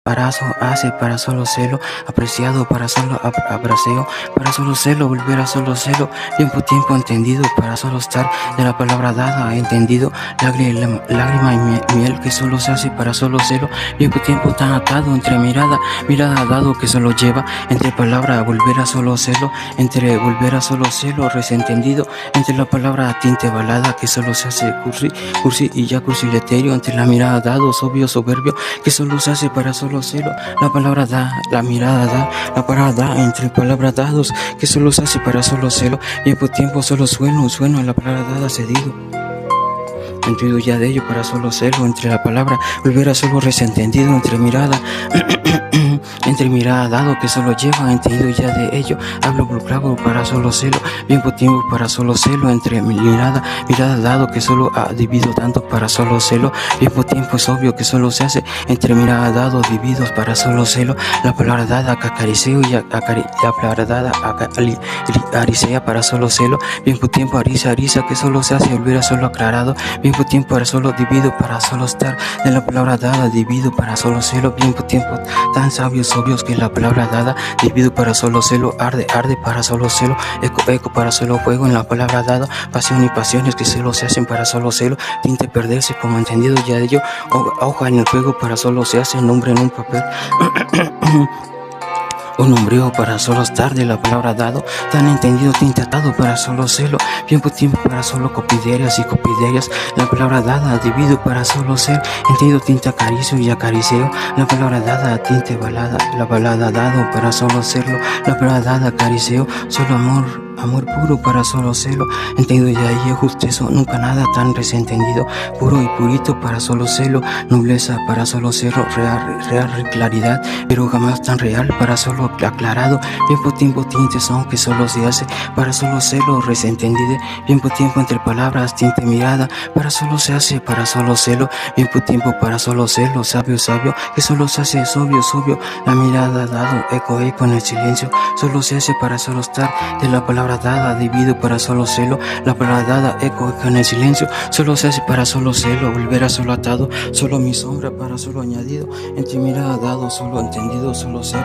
hace para solo celo, apreciado para solo abraseo, para solo celo, volver a solo celo, tiempo entendido, para solo estar de la palabra dada, entendido, lágrima y miel que solo se hace para solo celo, tiempo tan atado entre mirada dado que solo lleva, entre palabra volver a solo celo, entre volver a solo celo, resentendido, entre la palabra tinte balada que solo se hace cursi y ya cursileterio, entre la mirada dado, sobrio, soberbio, que solo se hace para solo celo, la palabra da, la mirada da, la palabra da, entre palabras dados, que solo se hace para solo celo, tiempo solo sueno, la palabra dada cedido. Entendido ya de ello para solo celo, entre la palabra volver a solo resentendido, entre mirada entre mirada dado que solo lleva, entendido ya de ello, hablo clavo para solo celo, tiempo para solo celo, entre mirada dado que solo ha dividido tanto para solo celo, tiempo es obvio que solo se hace, entre mirada dado divididos para solo celo, la palabra dada que acariceo y la palabra dada acaricea para solo celo, tiempo ariza que solo se hace, volver a solo aclarado, tiempo para solo divido para solo estar, de la palabra dada divido para solo celo, tiempo tan sabios obvios que la palabra dada divido para solo celo, arde para solo celo, eco para solo fuego en la palabra dada, pasión y pasiones que solo se hacen para solo celo, tinte perderse como entendido ya de ello, hoja en el fuego para solo se hace, nombre en un papel un nombreo para solo estar, de la palabra dado, tan entendido, tinte atado para solo celo, tiempo para solo copiderias y copiderias, la palabra dada divido para solo ser, entendido, tinte acaricio y acariceo, la palabra dada, tinte balada, la balada dado para solo serlo, la palabra dada acariceo, solo amor puro para solo celo, entendido ya ahí justo eso, nunca nada tan desentendido, puro y purito para solo celo, nobleza para solo celo, real claridad, pero jamás tan real para solo aclarado, tiempo tinte son que solo se hace para solo celo, resentendido, tiempo entre palabras, tinte mirada, para solo se hace para solo celo, tiempo para solo celo, sabio que solo se hace, es obvio, la mirada dado, eco en el silencio, solo se hace para solo estar, de la palabra dada divido para solo celo, la palabra dada eco en el silencio, solo se hace para solo celo, volver a solo atado, solo mi sombra para solo añadido, entre mirada dado, solo entendido, solo ser,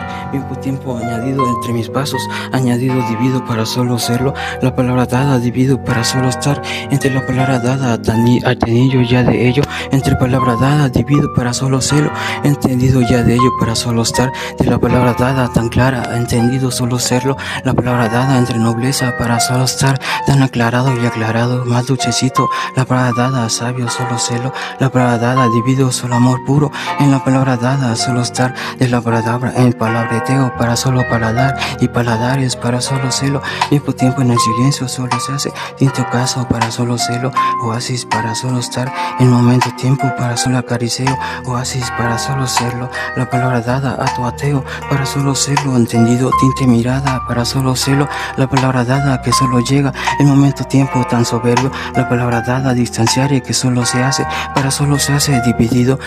tiempo añadido entre mis pasos, añadido divido para solo serlo, la palabra dada divido para solo estar, entre la palabra dada atenillo ya de ello, entre palabra dada divido para solo celo, entendido ya de ello para solo estar, de la palabra dada tan clara, entendido solo serlo, la palabra dada entre nobleza para solo estar, tan aclarado y aclarado, más dulcecito, la palabra dada sabio solo celo, la palabra dada divido solo amor puro, en la palabra dada solo estar, de la palabra en palabreteo para solo paladar y paladares para solo celo, tiempo en el silencio solo se hace, tinto caso para solo celo, oasis para solo estar, en momento tiempo para solo acariceo, oasis para solo serlo, la palabra dada a tu ateo para solo serlo, entendido, tinte mirada para solo celo, la palabra dada que solo llega, en momento tiempo tan soberbio, la palabra dada distanciaria que solo se hace, para solo se hace dividido,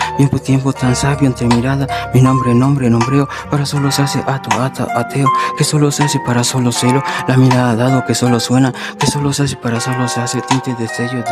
tiempo tan sabio entre mirada, mi nombreo, para solo se hace ateo, que solo se hace para solo celo, la mirada dado que solo suena, que solo se hace para solo se hace, tinte destello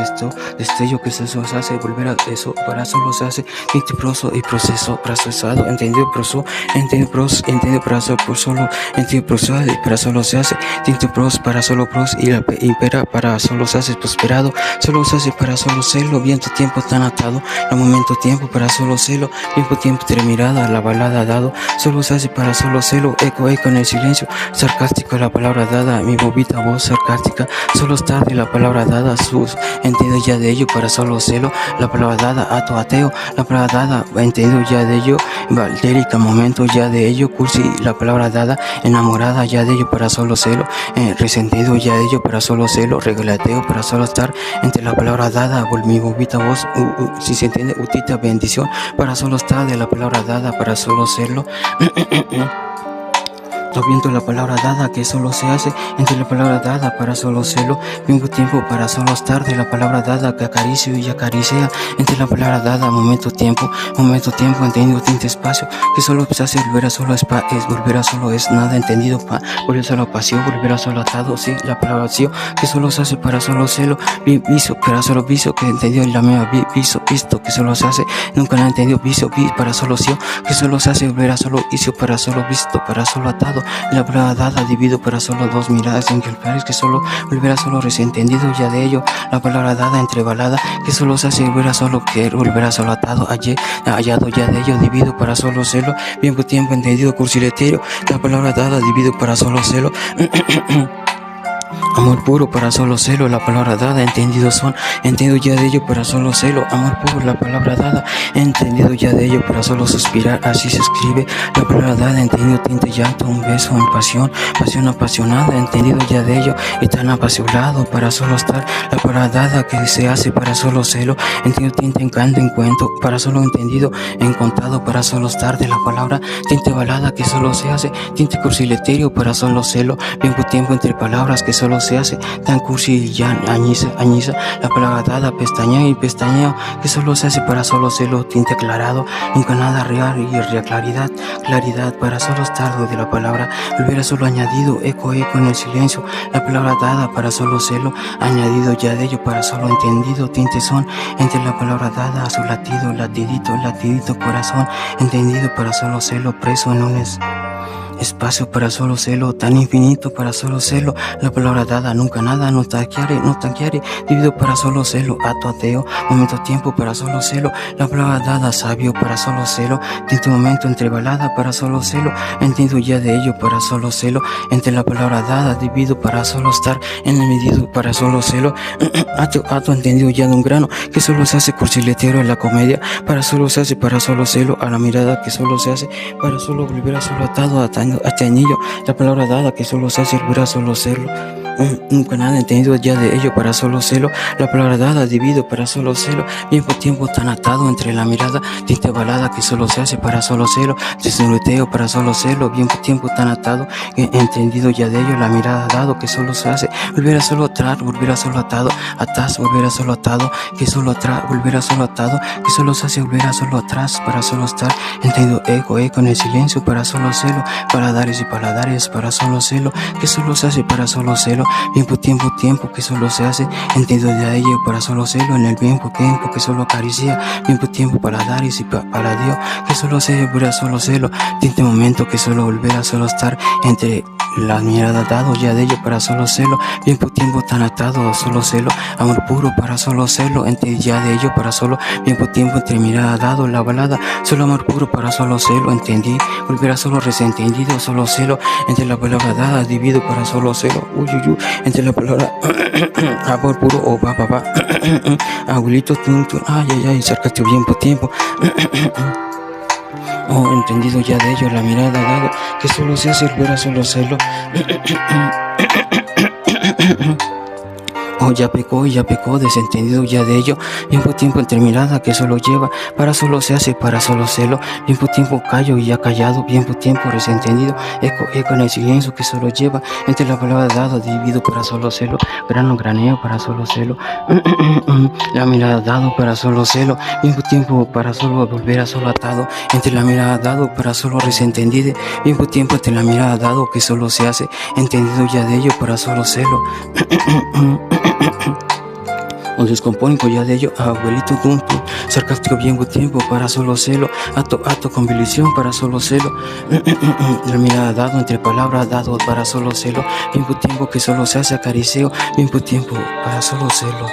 que se hace, volver a eso, para solo se hace, tinte proso y procesado, entendido proso, entendido para solo, entendido procesado y para solo se hace, tinte pros para solo pros y la impera para solo se hace prosperado, solo se hace para solo celo, viento tiempo tan atado, la momento tiempo para solo celo, tiempo entre mirada, la balada dado, solo se hace para solo celo, eco en el silencio, sarcástico la palabra dada, mi bobita voz sarcástica, solo es tarde la palabra dada, sus entendido ya de ello para solo celo, la palabra dada ateo, la palabra dada entendido ya de ello, valdérica momento ya de ello, cursi la palabra dada, enamorada ya de ello para solo celo, resentido ya de ello para solo celo, regalateo para solo estar, entre la palabra dada, mi bobita voz, si se entiende, utita bendición, para solo estar de la palabra dada, para solo serlo. viendo la palabra dada que solo se hace entre la palabra dada para solo celo, tiempo para solo estar de la palabra dada que acaricio y acaricia entre la palabra dada, momento tiempo, entendido tinte espacio, que solo se hace volver a solo es volver a solo es nada entendido volver a solo pasión, volver a solo atado, sí, la palabra vacío, que solo se hace para solo celo, viso, para solo viso, que entendió la mía, visto, que solo se hace, nunca la entendió, viso, para solo cio, que solo se hace volver a solo vicio, para solo visto, para solo atado, la palabra dada divido para solo dos miradas ejemplares, que solo volver a solo resentendido ya de ello, la palabra dada entrebalada, que solo se hace volver a solo querer, volver a solo atado, hallado ya de ello, divido para solo celo, bien tiempo entendido cursileterio, la palabra dada divido para solo celo. Amor puro para solo celo, la palabra dada, entendido son, entendido ya de ello para solo celo, amor puro, la palabra dada, entendido ya de ello para solo suspirar, así se escribe, la palabra dada, entendido tinte llanto, un beso en pasión, pasión apasionada, entendido ya de ello, y tan apasionado para solo estar, la palabra dada que se hace para solo celo, entendido tinte encanto, encuentro, para solo entendido, encontrado para solo estar, de la palabra tinte balada que solo se hace, tinte cursileterio para solo celo, bien tiempo entre palabras que solo se hace, tan cursi y ya añiza, la palabra dada, pestañeo y pestañeo, que solo se hace para solo celo, tinte aclarado, nunca nada real y claridad para solo estar de la palabra, volver a solo añadido, eco en el silencio, la palabra dada para solo celo, añadido ya de ello para solo entendido, tinte son, entre la palabra dada a su latido, latidito corazón, entendido para solo celo, preso en un espacio para solo celo, tan infinito para solo celo, la palabra dada, nunca nada, no tanqueare, divido para solo celo, ateo, momento tiempo para solo celo, la palabra dada, sabio para solo celo, tinte momento entre balada para solo celo, entiendo ya de ello para solo celo, entre la palabra dada, divido para solo estar, en el medido para solo celo, ato entendido ya de un grano, que solo se hace cursiletero en la comedia, para solo se hace para solo celo, a la mirada que solo se hace, para solo volver a solo atado, anillo, la palabra dada que solo se hace volver a solo serlo, nunca nada entendido ya de ello para solo celo, la palabra dada divido para solo celo, tiempo tan atado entre la mirada, tinte balada que solo se hace para solo celo, desenluteo para solo celo, tiempo tan atado, entendido ya de ello, la mirada dado que solo se hace, volver a solo atrás, volver a solo atado, atrás, volver a solo atado, que solo atrás, volver a solo atado, que solo se hace volver a solo atrás para solo estar, entendido eco en el silencio para solo celo, paladares y paladares para solo celo, que solo se hace para solo celo, tiempo que solo se hace, entendido de ello para solo celo, en el tiempo que solo acaricia, tiempo paladares y paladío, que solo se volver a solo celo, tinte momento que solo volver a solo estar, entre la mirada dado ya de ello para solo celo, tiempo tan atado solo celo, amor puro para solo celo, entre ya de ello para solo, tiempo entre mirada dado, la balada, solo amor puro para solo celo, entendí, volver a solo resentendido, solo celo, entre la palabra dada, divido para solo celo, entre la palabra amor puro o va, abuelito, ay, acércate bien por tiempo. Oh, entendido ya de ello, la mirada dado, que solo se hace volver a solo celo. Oh, ya pecó, desentendido ya de ello, tiempo entre mirada que solo lleva, para solo se hace, para solo celo, tiempo callo y ya callado, tiempo resentendido, eco en el silencio que solo lleva, entre la palabra dado, divido para solo celo, graneo para solo celo, la mirada dado para solo celo, tiempo para solo volver a solo atado, entre la mirada dado para solo resentendido, tiempo entre la mirada dado que solo se hace, entendido ya de ello para solo celo. O descompónico ya de ello, abuelito sarcástico bien tiempo para solo celo, ato con visión para solo celo, la mirada dado entre palabras dado para solo celo, tiempo que solo se hace acariceo, tiempo para solo celo,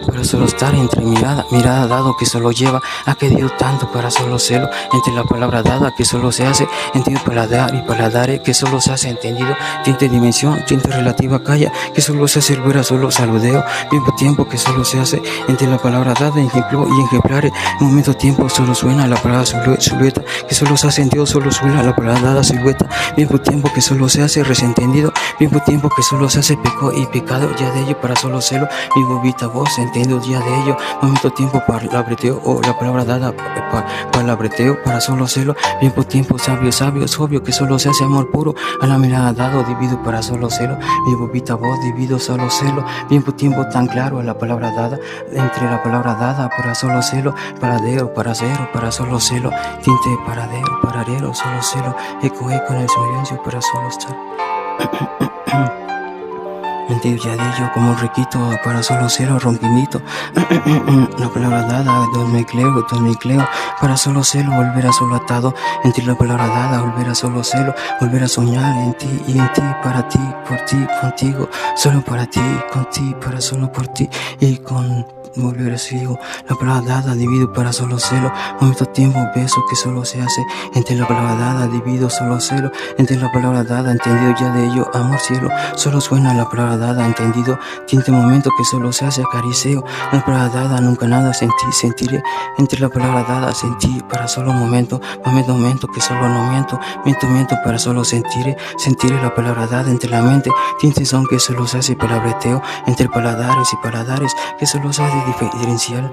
para solo estar entre mirada dado que solo lleva, ha querido tanto para solo celo, entre la palabra dada que solo se hace, entendido paladar y paladare que solo se hace entendido, tinte dimensión, tinte relativa calla, que solo se hace volver a solo saludeo, tiempo que solo se hace entre la palabra dada, ejemplo y ejemplares. Momento tiempo solo suena la palabra silueta, que solo se hace en Dios, solo suena la palabra dada, silueta. Tiempo que solo se hace resentendido, tiempo que solo se hace pecado y pecado, ya de ello para solo celo, vivo vita voz, entendido ya de ello. Momento tiempo palabreteo o la palabra dada, palabreteo para solo celo, tiempo sabio, es obvio que solo se hace amor puro, a la mirada dado, divido para solo celo, vivo vita voz, divido solo celo, tiempo tan claro a la palabra dada, entre la palabra dada para solo celo, paradero, para cero, para solo celo, tinte paradero, pararero, solo celo, eco en el silencio para solo estar. Entendido ya de ello como un riquito para solo celo, ronquinito. La palabra dada, don me cleo, para solo celo, volver a solo atado. Entre la palabra dada, volver a solo celo, volver a soñar en ti y en ti, para ti, por ti, contigo, solo para ti, con ti, para solo por ti y con volver a sigo. La palabra dada, divido para solo celo, momento tiempo, beso que solo se hace. Entre la palabra dada, divido solo celo, entre la palabra dada, entendido ya de ello, amor cielo, solo suena la palabra dada, entendido, tinte momento que solo se hace acariceo. La palabra dada, nunca nada sentí, sentiré, entre la palabra dada, sentí para solo momento que solo no miento, miento para solo sentiré la palabra dada, entre la mente, tinte son que solo se hace palabreteo, entre paladares y paladares que solo se hace diferencial.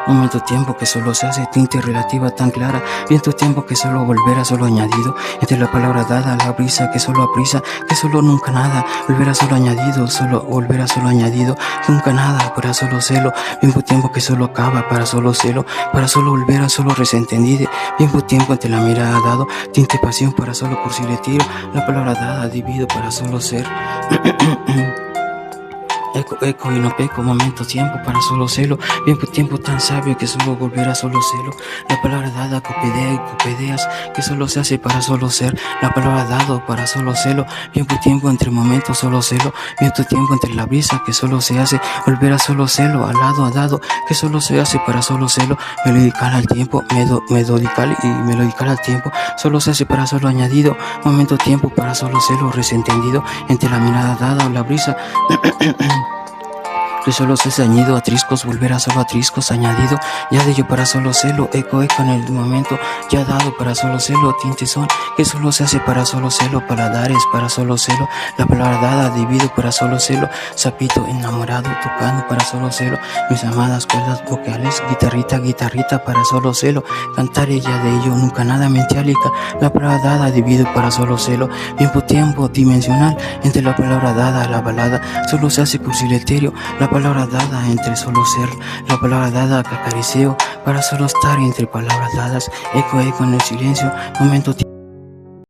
Momento tiempo que solo se hace tinte relativa tan clara, viento tiempo que solo volverá solo añadido, entre la palabra dada, la brisa que solo aprisa, que solo nunca nada, volverá solo añadido, solo volverá solo añadido, nunca nada, para solo celo, tiempo que solo acaba, para solo celo, para solo volver a solo resentendido, tiempo entre la mirada dado, tinte pasión para solo cursi le tiro, la palabra dada, divido para solo ser. Eco y no peco, momento tiempo para solo celo, tiempo tan sabio que solo volverá solo celo, la palabra dada, copedea y copedeas que solo se hace para solo ser, la palabra dado para solo celo, tiempo entre momentos solo celo, tiempo entre la brisa que solo se hace, volverá solo celo, al lado a dado que solo se hace para solo celo, melodical al tiempo, melodical y melodical al tiempo, solo se hace para solo añadido, momento tiempo para solo celo, resentendido, entre la mirada dada o la brisa. Que solo se hace añadido a triscos, volverá solo a triscos añadido, ya de ello para solo celo, eco en el momento, ya dado para solo celo, tinte son, que solo se hace para solo celo, paladares para solo celo, la palabra dada, divido para solo celo, sapito enamorado, tocando para solo celo, mis amadas cuerdas vocales, guitarrita para solo celo, cantar ella de ello, nunca nada mentiálica, la palabra dada, divido para solo celo, tiempo dimensional, entre la palabra dada, la balada, solo se hace cursileterio, la palabra dada entre solo ser, la palabra dada que acariceo para solo estar entre palabras dadas, eco en el silencio, momento